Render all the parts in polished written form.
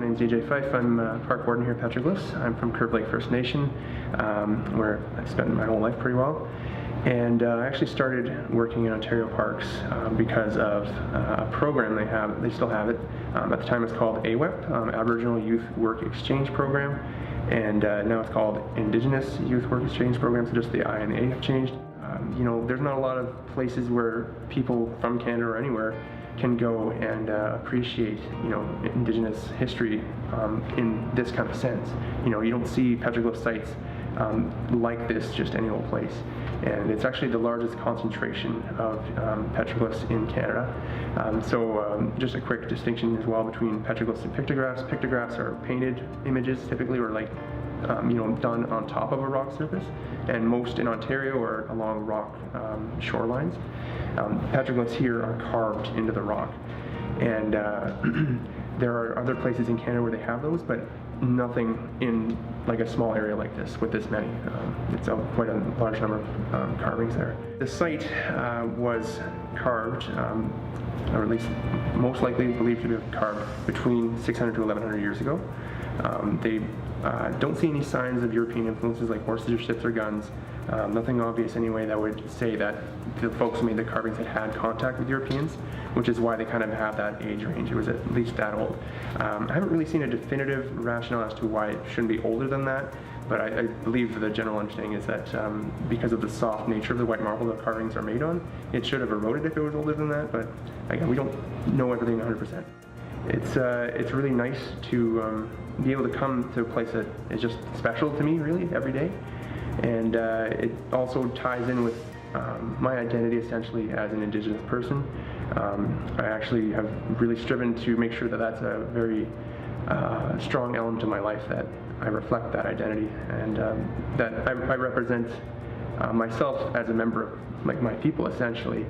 My name is DJ Fife. I'm park warden here at Petroglyphs. I'm from Curve Lake First Nation, where I've spent my whole life pretty well. And I actually started working in Ontario parks because of a program they have. They still have it. At the time it's called AWEP, Aboriginal Youth Work Exchange Program, and now it's called Indigenous Youth Work Exchange Program, so just the I and the A have changed. You know, there's not a lot of places where people from Canada or anywhere can go and appreciate, you know, Indigenous history in this kind of sense. You know, you don't see petroglyph sites like this just any old place. And it's actually the largest concentration of petroglyphs in Canada. Just a quick distinction as well between petroglyphs and pictographs. Pictographs are painted images typically, or like you know, done on top of a rock surface, and most in Ontario are along rock shorelines. Petroglyphs here are carved into the rock, and there are other places in Canada where they have those, but nothing in like a small area like this with this many. It's quite a large number of carvings there. The site was carved, or at least most likely believed to be carved between 600 to 1100 years ago. They don't see any signs of European influences like horses or ships or guns. Nothing obvious anyway that would say that the folks who made the carvings had contact with Europeans, which is why they kind of have that age range. It was at least that old. I haven't really seen a definitive rationale as to why it shouldn't be older than that, but I believe that the general understanding is that because of the soft nature of the white marble the carvings are made on, it should have eroded if it was older than that, but again, we don't know everything 100%. It's really nice to be able to come to a place that is just special to me, really, every day. And it also ties in with my identity, essentially, as an Indigenous person. I actually have really striven to make sure that that's a very strong element of my life, that I reflect that identity, and that I represent myself as a member of like my people, essentially.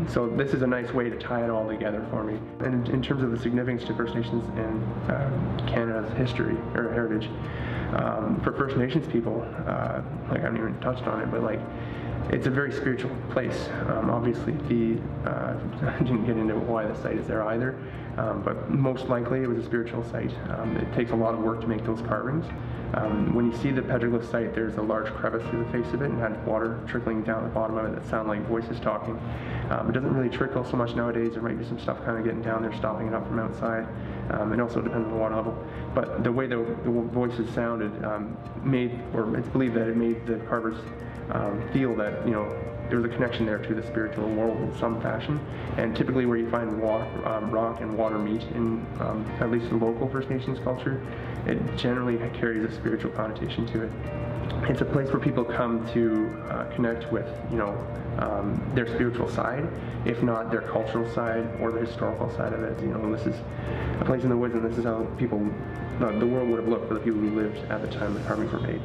So this is a nice way to tie it all together for me. And in terms of the significance to First Nations and Canada's history or heritage, for First Nations people, like I haven't even touched on it, but like it's a very spiritual place. Obviously, I didn't get into why the site is there either, but most likely it was a spiritual site. It takes a lot of work to make those carvings. When you see the petroglyph site, there's a large crevice through the face of it and had water trickling down the bottom of it that sound like voices talking. It doesn't really trickle so much nowadays. There might be some stuff kind of getting down there, stopping it up from outside. It also depends on the water level. But the way the voices sounded it's believed that it made the carvers feel that, you know, there was a connection there to the spiritual world in some fashion. And typically where you find rock and water meet in at least the local First Nations culture, it generally carries a spiritual connotation to it. It's a place where people come to connect with, you know, their spiritual side, if not their cultural side or the historical side of it. You know, this is a place in the woods, and this is how the world would have looked for the people who lived at the time the carvings were made.